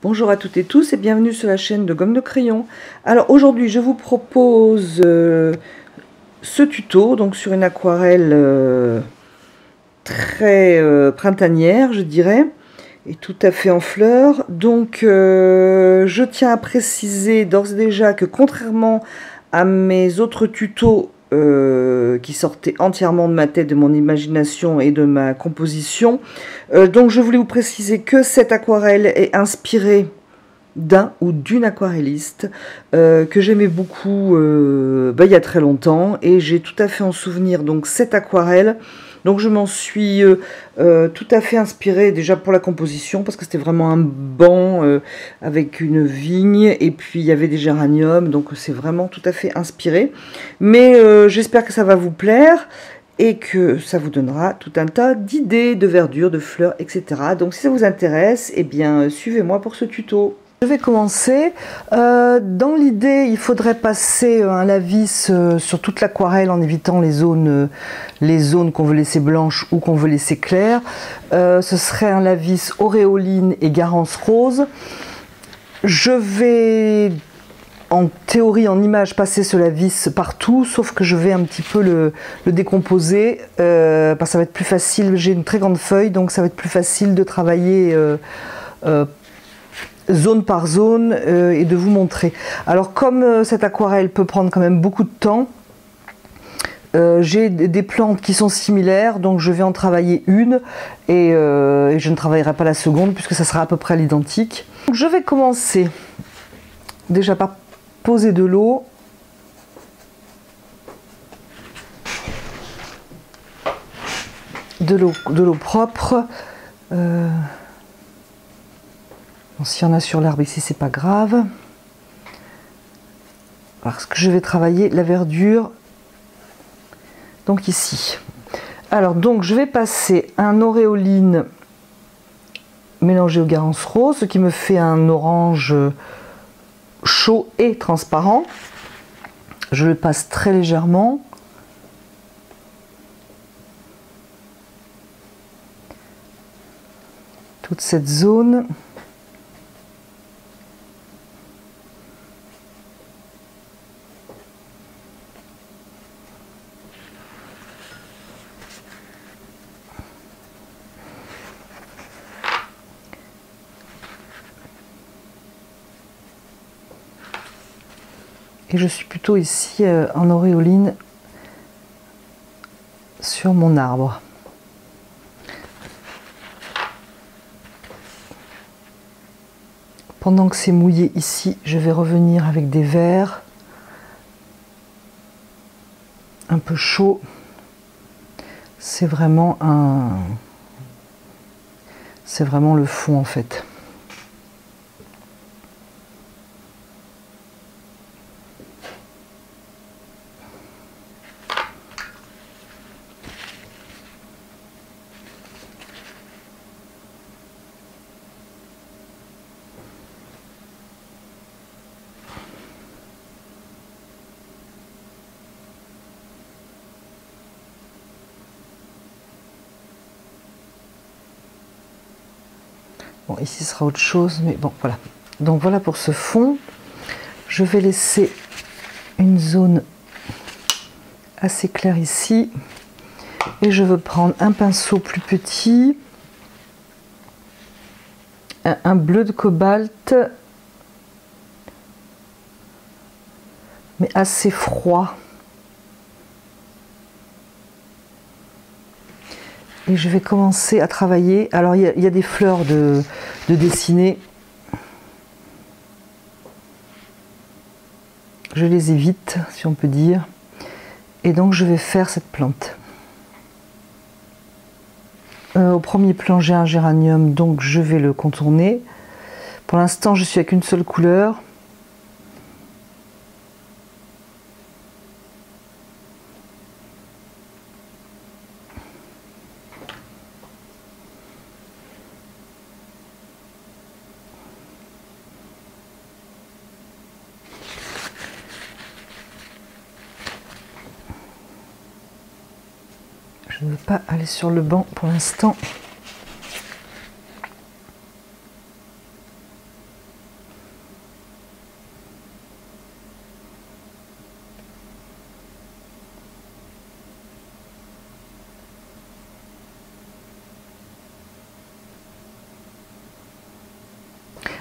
Bonjour à toutes et tous et bienvenue sur la chaîne de Gomme de Crayon. Alors aujourd'hui je vous propose ce tuto donc sur une aquarelle très printanière je dirais, et tout à fait en fleurs. Donc je tiens à préciser d'ores et déjà que contrairement à mes autres tutos qui sortaient entièrement de ma tête, de mon imagination et de ma composition, donc je voulais vous préciser que cette aquarelle est inspirée d'un ou d'une aquarelliste que j'aimais beaucoup il y a très longtemps, et j'ai tout à fait en souvenir donc cette aquarelle. Donc je m'en suis tout à fait inspirée déjà pour la composition, parce que c'était vraiment un banc avec une vigne, et puis il y avait des géraniums, donc c'est vraiment tout à fait inspiré. Mais j'espère que ça va vous plaire et que ça vous donnera tout un tas d'idées, de verdure, de fleurs, etc. Donc si ça vous intéresse, eh bien suivez-moi pour ce tuto. Je vais commencer. Dans l'idée, il faudrait passer un lave-vis sur toute l'aquarelle en évitant les zones qu'on veut laisser blanches ou qu'on veut laisser claires. Ce serait un lave-vis auréoline et garance rose. Je vais, en théorie, en image, passer ce lave-vis partout, sauf que je vais un petit peu le décomposer, parce que ça va être plus facile. J'ai une très grande feuille, donc ça va être plus facile de travailler zone par zone et de vous montrer. Alors comme cette aquarelle peut prendre quand même beaucoup de temps, j'ai des plantes qui sont similaires, donc je vais en travailler une et je ne travaillerai pas la seconde puisque ça sera à peu près à l'identique. Je vais commencer déjà par poser de l'eau. De l'eau propre. Bon, s'il y en a sur l'herbe ici, c'est pas grave, parce que je vais travailler la verdure donc ici. Alors donc je vais passer un auréoline mélangé au garance rose, ce qui me fait un orange chaud et transparent. Je le passe très légèrement. Toute cette zone. Et je suis plutôt ici en auréoline sur mon arbre. Pendant que c'est mouillé ici, je vais revenir avec des verres un peu chauds. C'est vraiment le fond en fait. Bon, ici ce sera autre chose, mais bon, voilà. Donc voilà pour ce fond. Je vais laisser une zone assez claire ici. Et je veux prendre un pinceau plus petit, un bleu de cobalt, mais assez froid. Et je vais commencer à travailler. Alors il y a des fleurs de dessiner. Je les évite, si on peut dire. Et donc je vais faire cette plante. Au premier plan, j'ai un géranium, donc je vais le contourner. Pour l'instant, je suis avec une seule couleur. Je ne veux pas aller sur le banc pour l'instant.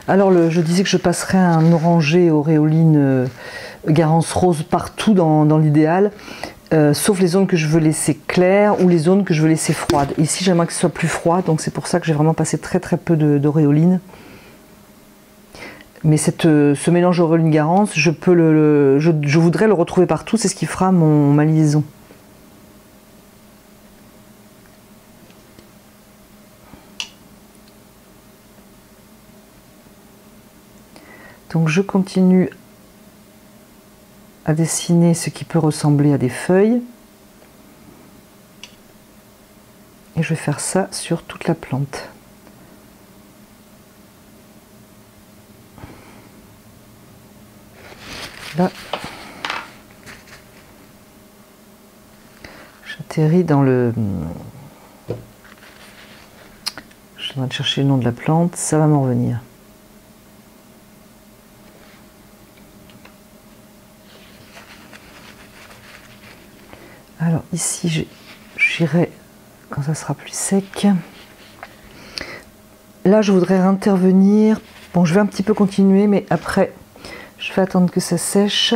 Alors je disais que je passerais un orangé auréoline Garance rose partout dans l'idéal, sauf les zones que je veux laisser claires ou les zones que je veux laisser froides. Ici j'aimerais que ce soit plus froid, donc c'est pour ça que j'ai vraiment passé très très peu d'auréoline. Mais ce mélange auréoline Garance, je voudrais le retrouver partout, c'est ce qui fera ma liaison. Donc je continue à dessiner ce qui peut ressembler à des feuilles. Et je vais faire ça sur toute la plante. Là, j'atterris dans le... Je suis en train de chercher le nom de la plante, ça va m'en revenir. Alors ici, j'irai quand ça sera plus sec. Là, je voudrais intervenir. Bon, je vais un petit peu continuer, mais après, je vais attendre que ça sèche.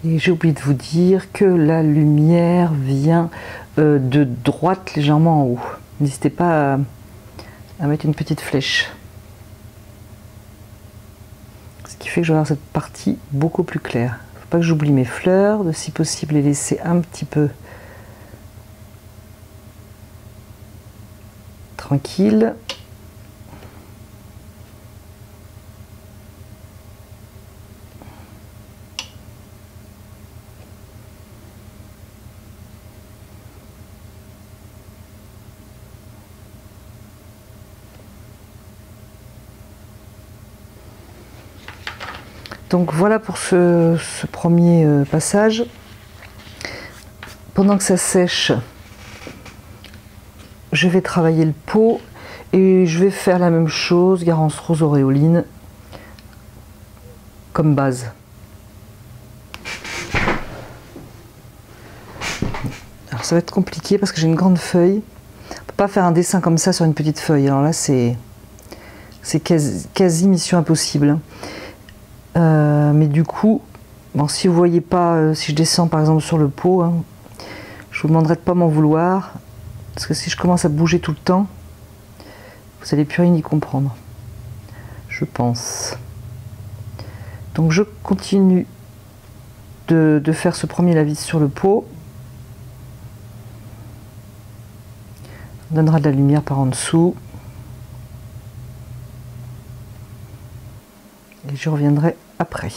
Et j'ai oublié de vous dire que la lumière vient de droite légèrement en haut. N'hésitez pas à mettre une petite flèche. Ce qui fait que je vais avoir cette partie beaucoup plus claire. Il ne faut pas que j'oublie mes fleurs, de si possible les laisser un petit peu tranquilles. Donc voilà pour ce premier passage. Pendant que ça sèche, je vais travailler le pot et je vais faire la même chose, Garance rose auréoline, comme base. Alors ça va être compliqué parce que j'ai une grande feuille. On ne peut pas faire un dessin comme ça sur une petite feuille. Alors là, c'est quasi mission impossible. Mais du coup, bon, si vous voyez pas, si je descends par exemple sur le pot, hein, je vous demanderai de pas m'en vouloir, parce que si je commence à bouger tout le temps, vous n'allez plus rien y comprendre, je pense. Donc je continue de faire ce premier lavis sur le pot. On donnera de la lumière par en dessous. Et je reviendrai après.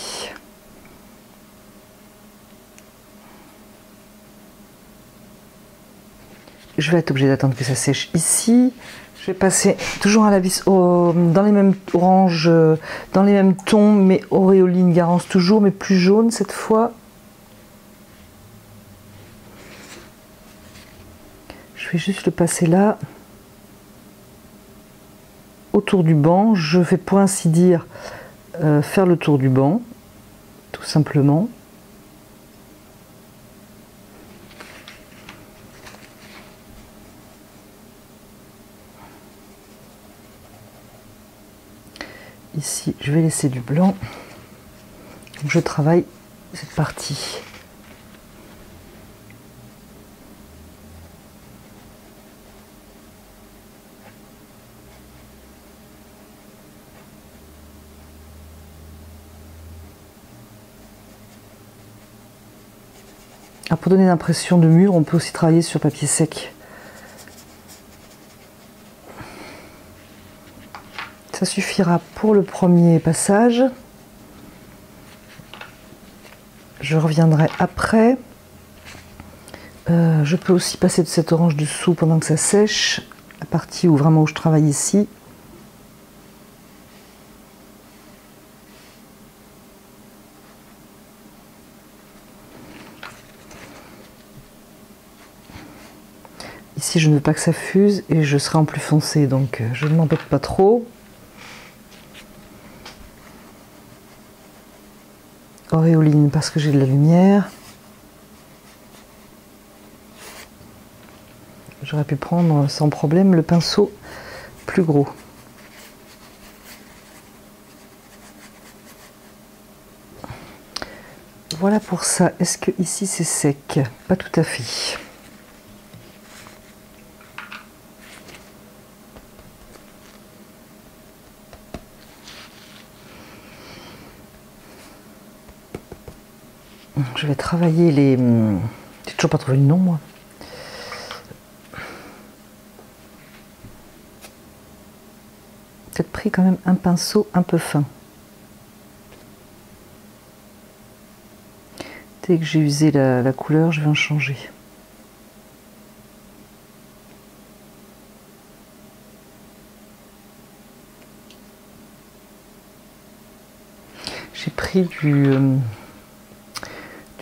Je vais être obligée d'attendre que ça sèche ici. Je vais passer toujours à la vis dans les mêmes oranges, dans les mêmes tons, mais auréoline Garance toujours, mais plus jaune cette fois. Je vais juste le passer là, autour du banc. Je vais pour ainsi dire faire le tour du banc, tout simplement. Ici, je vais laisser du blanc. Donc, je travaille cette partie. Alors, pour donner l'impression de mur, on peut aussi travailler sur papier sec. Ça suffira pour le premier passage. Je reviendrai après. Je peux aussi passer de cette orange dessous pendant que ça sèche. La partie où vraiment où je travaille ici. Ici, je ne veux pas que ça fuse et je serai en plus foncé, donc je ne m'embête pas trop. Auréoline parce que j'ai de la lumière. J'aurais pu prendre sans problème le pinceau plus gros. Voilà pour ça. Est-ce que ici c'est sec? Pas tout à fait. Je vais travailler les... J'ai toujours pas trouvé le nom, moi. Peut-être pris quand même un pinceau un peu fin. Dès que j'ai usé la couleur, je vais en changer. J'ai pris du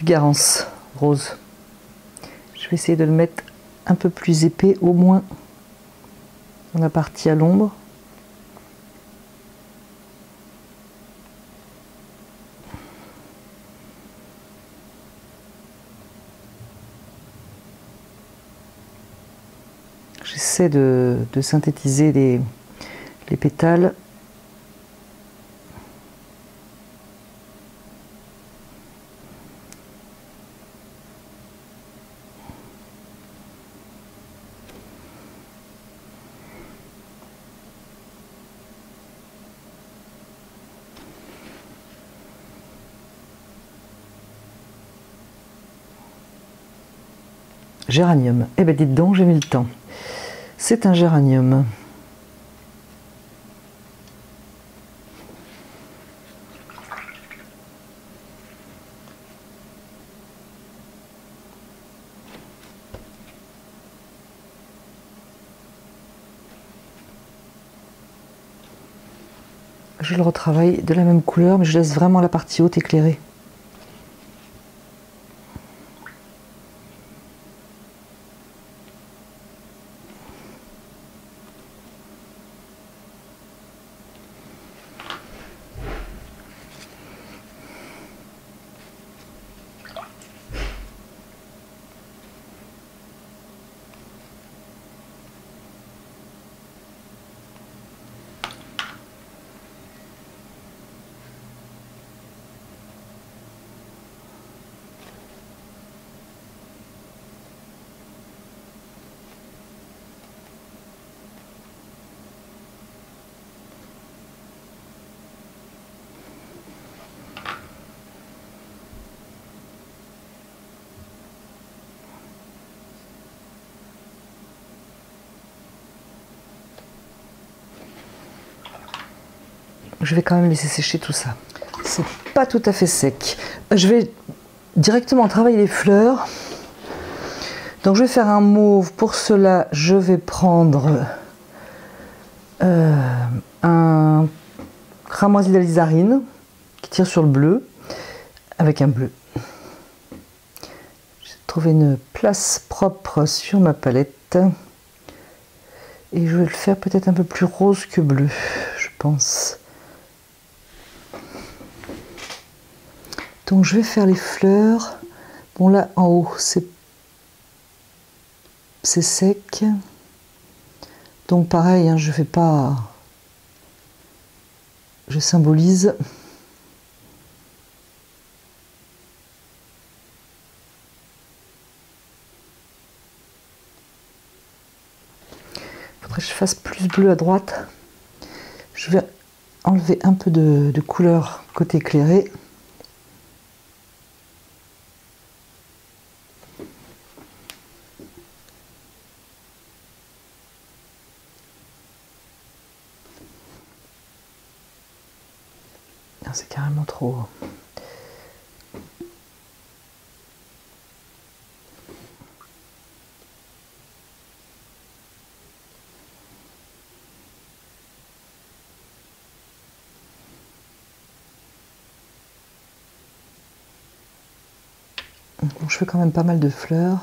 Garance rose. Je vais essayer de le mettre un peu plus épais, au moins dans la partie à l'ombre. J'essaie de synthétiser les pétales. Géranium. Eh ben dites donc, j'ai mis le temps. C'est un géranium. Je le retravaille de la même couleur, mais je laisse vraiment la partie haute éclairée. Je vais quand même laisser sécher tout ça. C'est pas tout à fait sec. Je vais directement travailler les fleurs. Donc je vais faire un mauve. Pour cela, je vais prendre un cramoisi d'alizarine qui tire sur le bleu avec un bleu. J'ai trouvé une place propre sur ma palette. Et je vais le faire peut-être un peu plus rose que bleu, je pense. Donc je vais faire les fleurs. Bon là en haut c'est sec. Donc pareil, hein, je fais pas. Je symbolise. Faudrait que je fasse plus bleu à droite. Je vais enlever un peu de couleur côté éclairé. C'est carrément trop. Bon, je fais quand même pas mal de fleurs.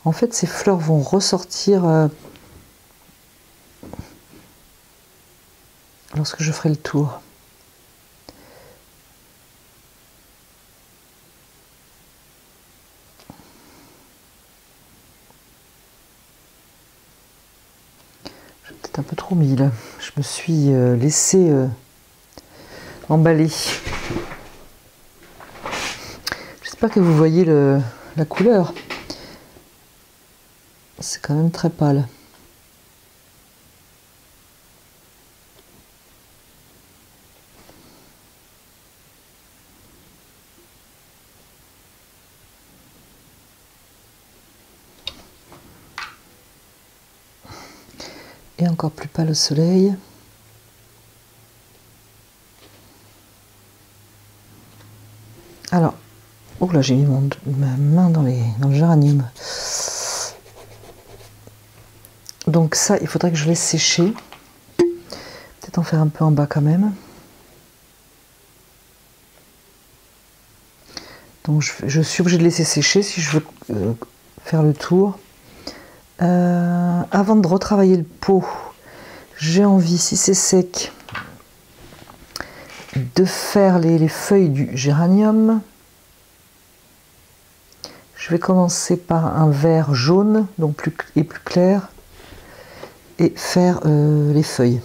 En fait, ces fleurs vont ressortir lorsque je ferai le tour. J'ai peut-être un peu trop mis là. Je me suis laissé emballer. J'espère que vous voyez la couleur. C'est quand même très pâle. Et encore plus pâle au soleil. Alors, oh là, j'ai mis ma main dans le géranium. Donc ça, il faudrait que je laisse sécher. Peut-être en faire un peu en bas quand même. Donc je suis obligée de laisser sécher si je veux faire le tour. Avant de retravailler le pot, j'ai envie, si c'est sec, de faire les feuilles du géranium. Je vais commencer par un vert jaune, donc plus clair, et faire les feuilles.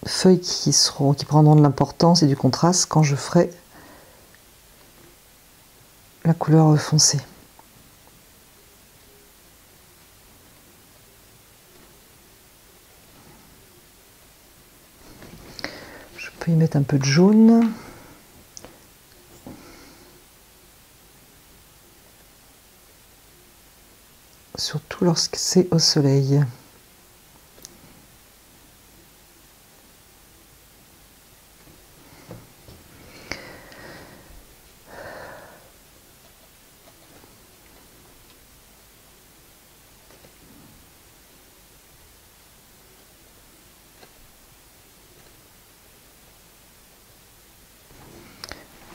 Feuilles qui prendront de l'importance et du contraste quand je ferai la couleur foncée. Je peux y mettre un peu de jaune. Surtout lorsque c'est au soleil.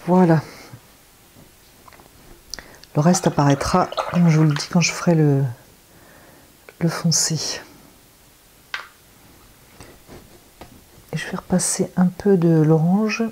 Voilà. Le reste apparaîtra, comme je vous le dis, quand je ferai le foncé. Et je vais repasser un peu de l'orange.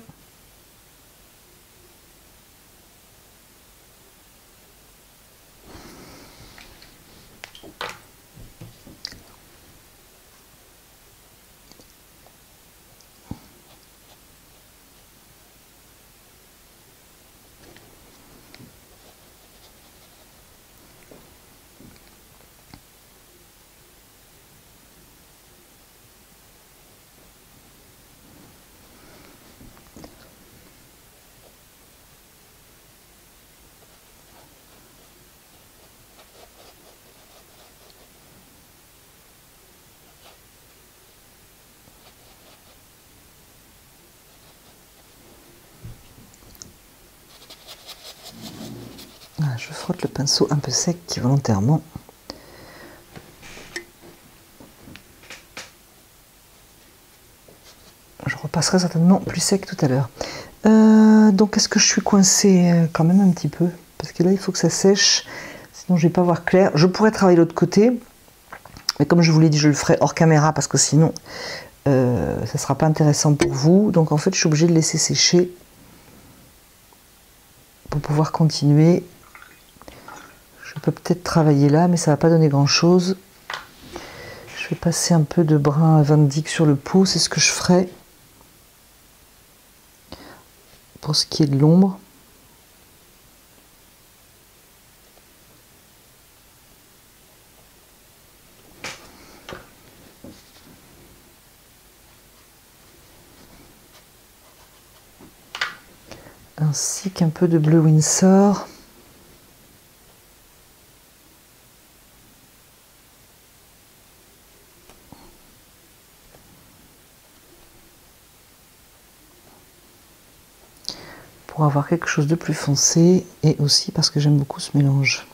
Voilà, je frotte le pinceau un peu sec volontairement. Je repasserai certainement plus sec tout à l'heure. Donc est-ce que je suis coincée quand même un petit peu? Parce que là il faut que ça sèche, sinon je vais pas voir clair. Je pourrais travailler l'autre côté, mais comme je vous l'ai dit, je le ferai hors caméra parce que sinon ça sera pas intéressant pour vous. Donc en fait je suis obligée de laisser sécher pour pouvoir continuer. Je peux peut-être travailler là, mais ça va pas donner grand chose. Je vais passer un peu de brun Van Dyck sur le pot, c'est ce que je ferai pour ce qui est de l'ombre. ainsi qu'un peu de bleu Windsor. Pour avoir quelque chose de plus foncé et aussi parce que j'aime beaucoup ce mélange.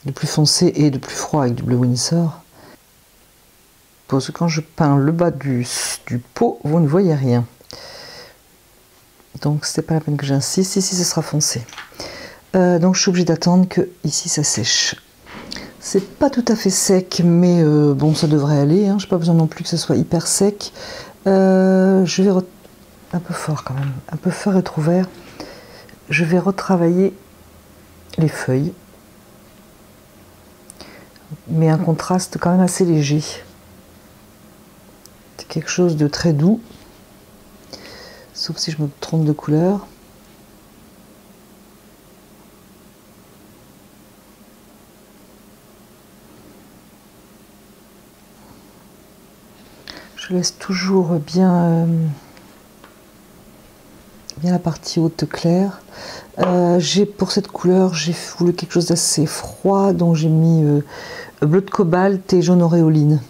De plus foncé et de plus froid avec du bleu Windsor. Parce que quand je peins le bas du pot, vous ne voyez rien. Donc c'est pas la peine que j'insiste, ici ce sera foncé. Donc je suis obligée d'attendre que ici ça sèche. C'est pas tout à fait sec, mais bon ça devrait aller, hein. Je n'ai pas besoin non plus que ce soit hyper sec. Je vais un peu fort quand même, un peu fort et trop vert. Je vais retravailler les feuilles, mais un contraste quand même assez léger. C'est quelque chose de très doux, sauf si je me trompe de couleur. Je laisse toujours bien la partie haute claire. Pour cette couleur, j'ai voulu quelque chose d'assez froid, donc j'ai mis bleu de cobalt et jaune auréoline.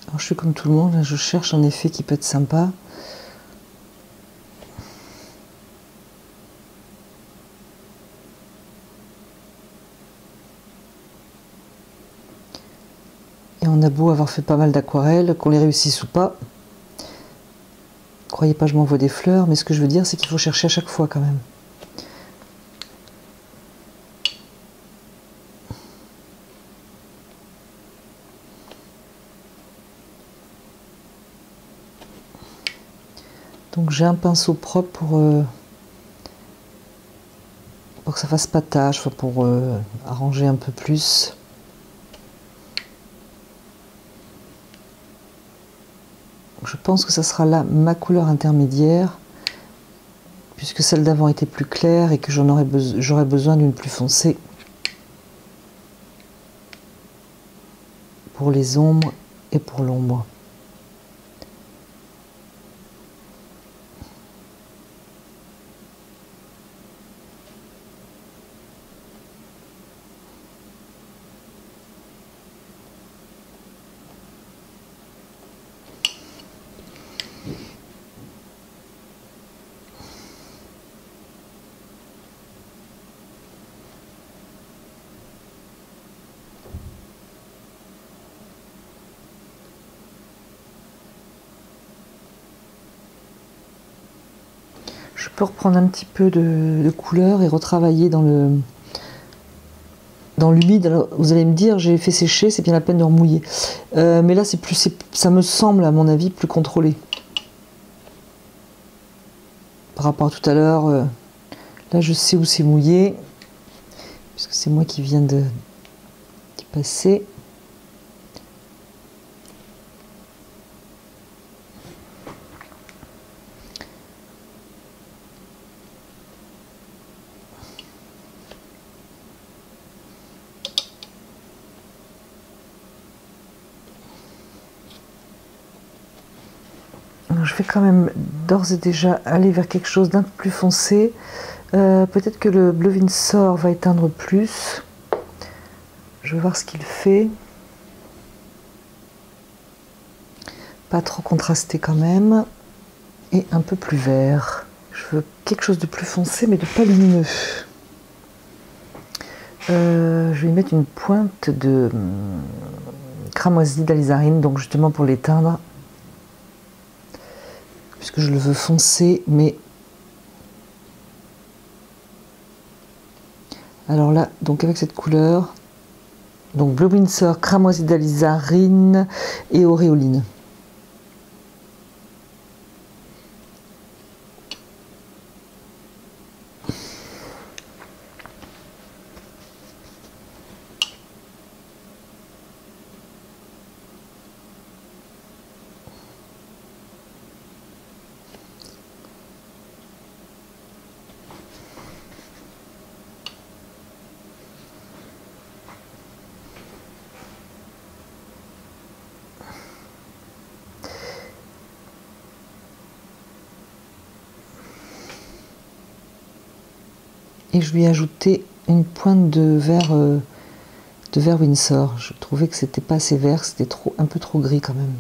Alors, je suis comme tout le monde, là, je cherche un effet qui peut être sympa. Et on a beau avoir fait pas mal d'aquarelles, qu'on les réussisse ou pas. Croyez pas, je m'envoie des fleurs, mais ce que je veux dire, c'est qu'il faut chercher à chaque fois quand même. Donc j'ai un pinceau propre pour que ça fasse pas tache, pour arranger un peu plus. Je pense que ça sera là ma couleur intermédiaire, puisque celle d'avant était plus claire et que j'aurais besoin d'une plus foncée pour les ombres et pour l'ombre. Je peux reprendre un petit peu de couleur et retravailler dans l'humide. Alors vous allez me dire, j'ai fait sécher, c'est bien la peine de remouiller. Mais là, ça me semble, à mon avis, plus contrôlé. Par rapport à tout à l'heure, là je sais où c'est mouillé, puisque c'est moi qui viens d'y passer. Je vais quand même d'ores et déjà aller vers quelque chose d'un peu plus foncé. Peut-être que le bleu Windsor va éteindre plus. Je vais voir ce qu'il fait. Pas trop contrasté quand même. Et un peu plus vert. Je veux quelque chose de plus foncé mais de pas lumineux. Je vais y mettre une pointe de cramoisi d'alizarine, donc justement pour l'éteindre. puisque je le veux foncé, mais alors là, donc avec cette couleur, donc Bleu Windsor, cramoisi d'alizarine et auréoline. Et je lui ai ajouté une pointe de vert Windsor. Je trouvais que c'était pas assez vert, c'était un peu trop gris quand même.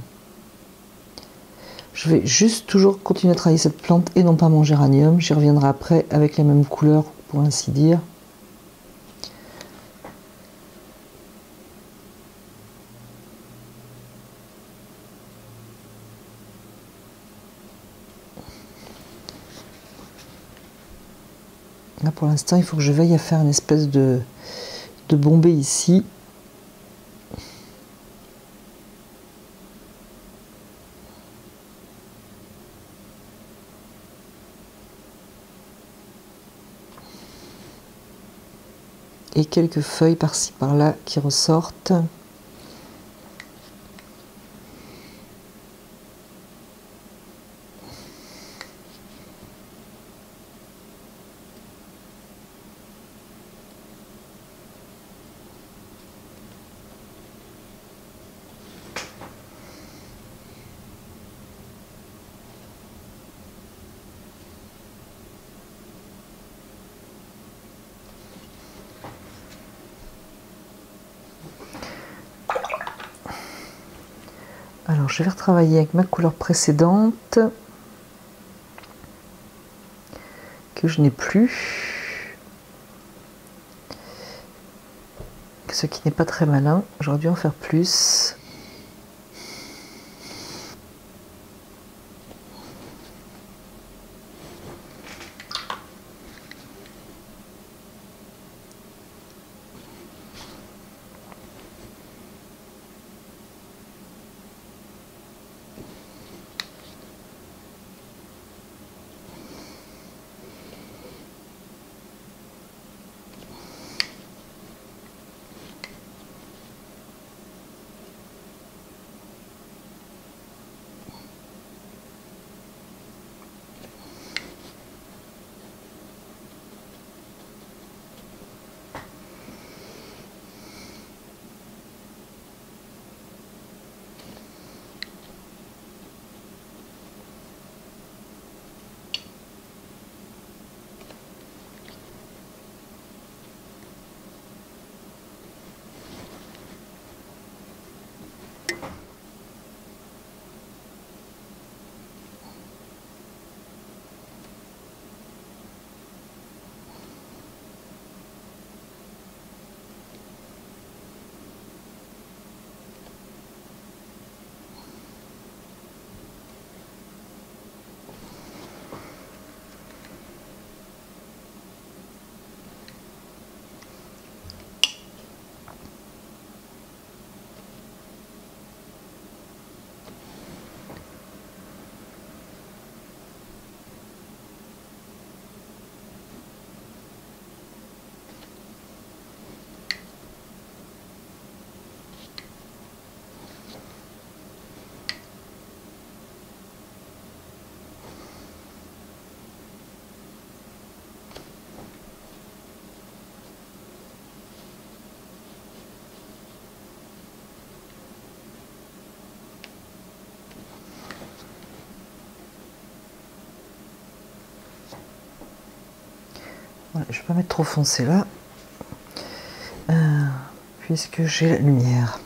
Je vais juste toujours continuer à travailler cette plante et non pas mon géranium. J'y reviendrai après avec les mêmes couleurs, pour ainsi dire. Là pour l'instant il faut que je veille à faire une espèce de bombée ici. Et quelques feuilles par-ci par-là qui ressortent. Alors je vais retravailler avec ma couleur précédente que je n'ai plus, ce qui n'est pas très malin. J'aurais dû en faire plus. Voilà, je ne vais pas mettre trop foncé là, puisque j'ai la lumière.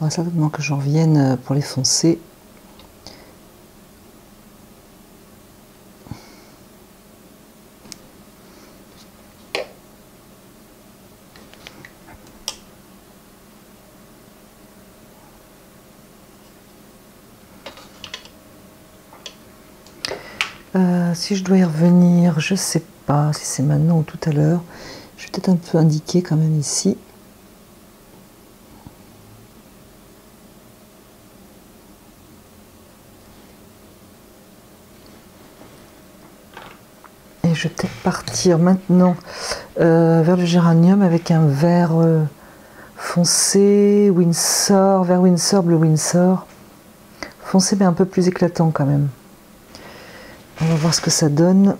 faudra certainement que j'en revienne pour les foncer. Si je dois y revenir, je sais pas si c'est maintenant ou tout à l'heure. Je vais peut-être un peu indiquer quand même ici. Et je vais peut-être partir maintenant vers le géranium avec un vert foncé, Windsor, vert Windsor, bleu Windsor. Foncé mais un peu plus éclatant quand même. On va voir ce que ça donne.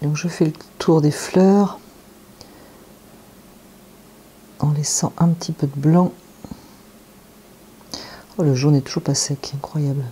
Donc je fais le tour des fleurs en laissant un petit peu de blanc. Oh, le jaune est toujours pas sec, incroyable.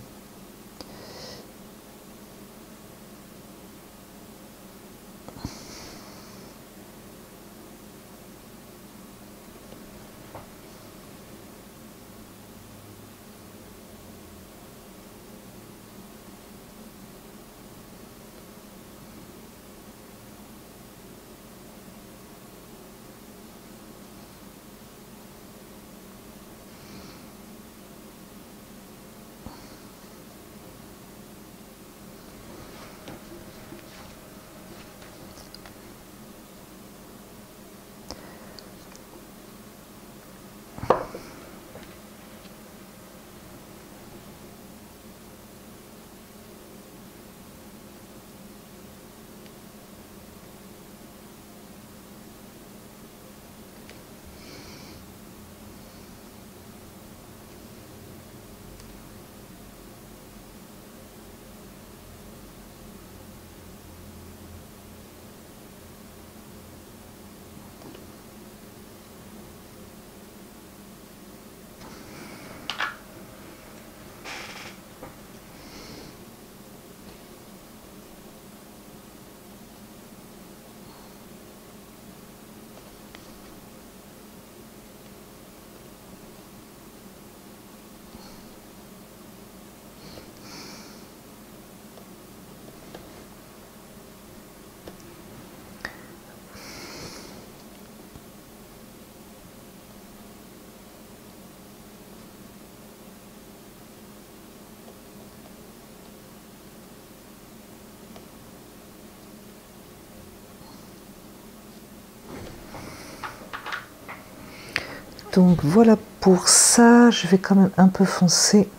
Donc voilà pour ça, je vais quand même un peu foncer.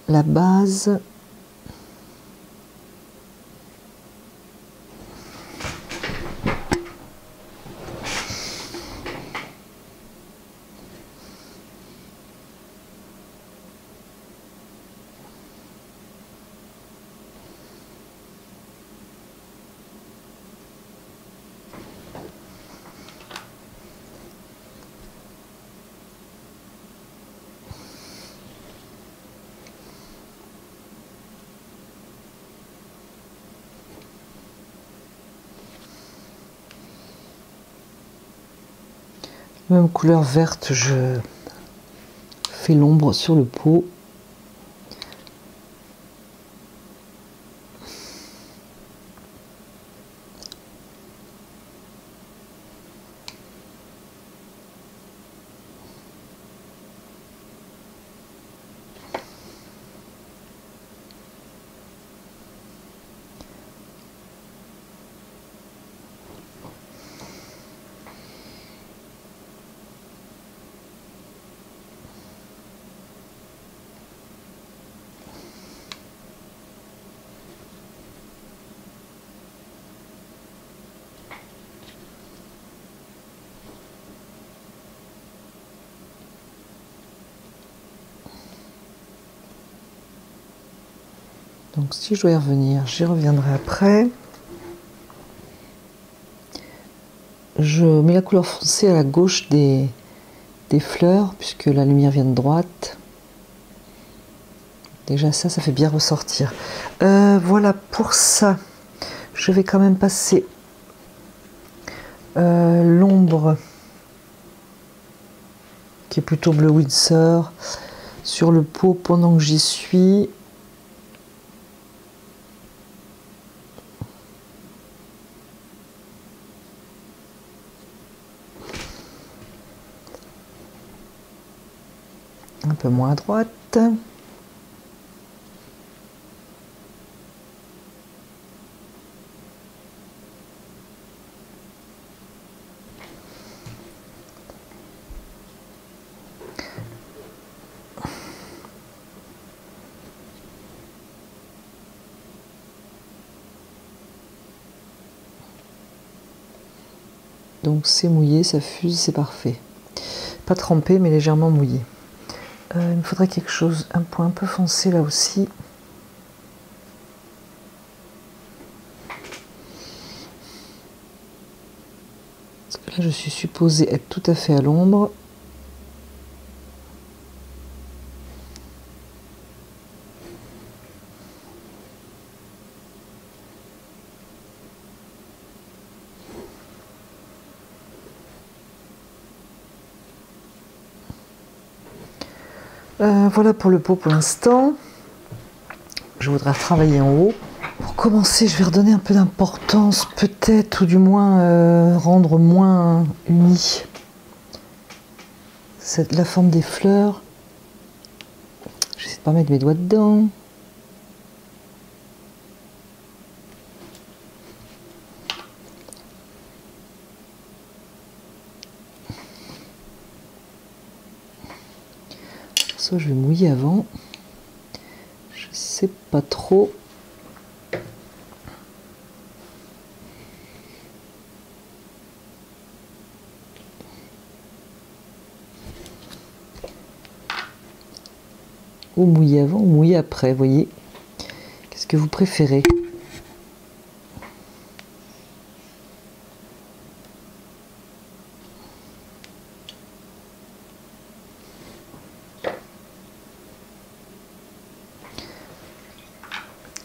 La base. Même couleur verte, je fais l'ombre sur le pot. Donc si je dois y revenir, j'y reviendrai après. je mets la couleur foncée à la gauche des fleurs, puisque la lumière vient de droite. Déjà ça fait bien ressortir. Voilà, pour ça, je vais quand même passer l'ombre, qui est plutôt bleu Winsor, sur le pot pendant que j'y suis. Un peu moins à droite. Donc c'est mouillé, ça fuse, c'est parfait. Pas trempé, mais légèrement mouillé. Il me faudrait quelque chose, un point un peu foncé là aussi. Parce que là, je suis supposée être tout à fait à l'ombre. Voilà pour le pot pour l'instant. Je voudrais travailler en haut. Pour commencer, je vais redonner un peu d'importance, peut-être, ou du moins rendre moins uni la forme des fleurs. J'essaie de pas mettre mes doigts dedans. Ça, je vais mouiller avant. Je sais pas trop. Ou mouiller avant ou mouiller après, voyez. Qu'est-ce que vous préférez?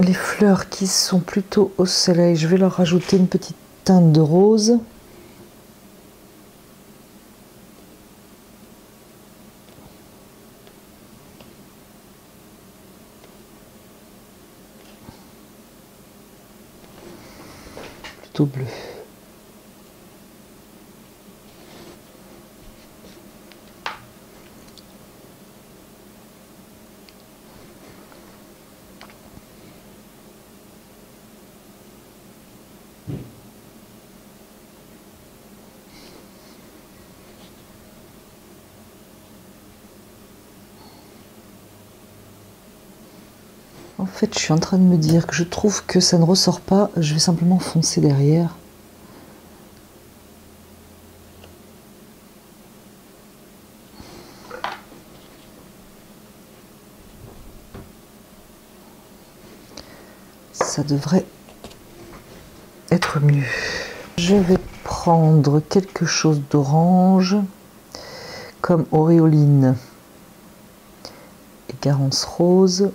Les fleurs qui sont plutôt au soleil, je vais leur rajouter une petite teinte de rose. Plutôt bleu. En fait, je suis en train de me dire que je trouve que ça ne ressort pas. Je vais simplement foncer derrière. Ça devrait être mieux. Je vais prendre quelque chose d'orange, comme auréoline et carence rose.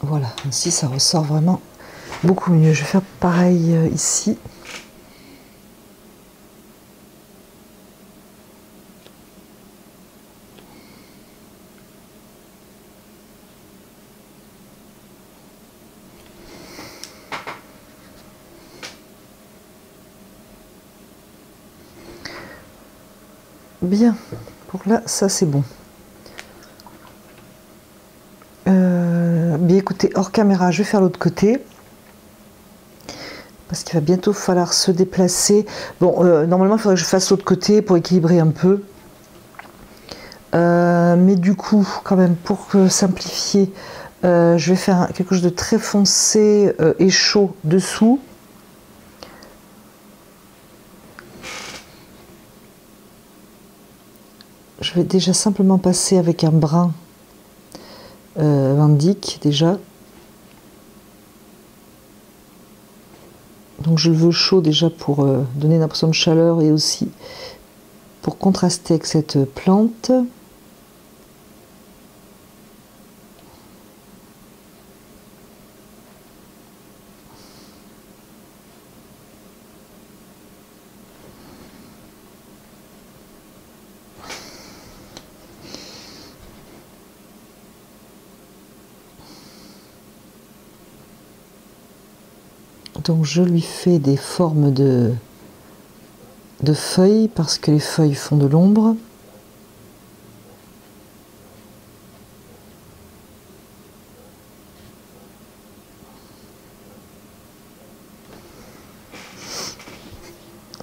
Voilà, ainsi ça ressort vraiment beaucoup mieux. Je vais faire pareil ici. Bien, pour là, ça c'est bon. Bien écoutez, hors caméra, je vais faire l'autre côté. Parce qu'il va bientôt falloir se déplacer. Bon, normalement, il faudrait que je fasse l'autre côté pour équilibrer un peu. Mais du coup, quand même, pour simplifier, je vais faire quelque chose de très foncé et chaud dessous. Je vais déjà simplement passer avec un brin Van Dyck déjà. Donc je le veux chaud déjà pour donner une impression de chaleur et aussi pour contraster avec cette plante. Donc je lui fais des formes de feuilles parce que les feuilles font de l'ombre.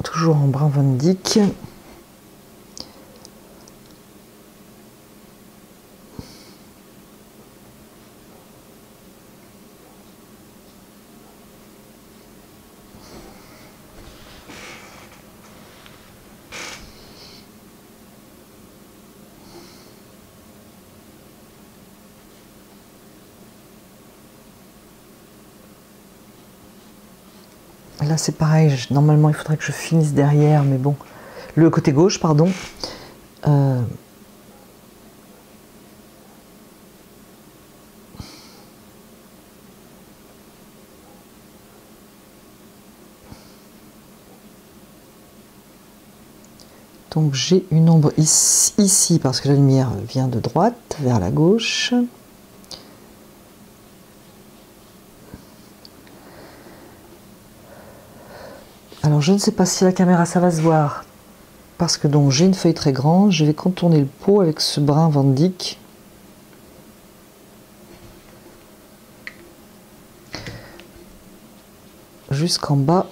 Toujours en brun Van Dyck. Là c'est pareil, normalement il faudrait que je finisse derrière, mais bon, le côté gauche, pardon. Donc j'ai une ombre ici parce que la lumière vient de droite vers la gauche. Alors je ne sais pas si la caméra ça va se voir parce que donc j'ai une feuille très grande, je vais contourner le pot avec ce brin Van Dyck. Jusqu'en bas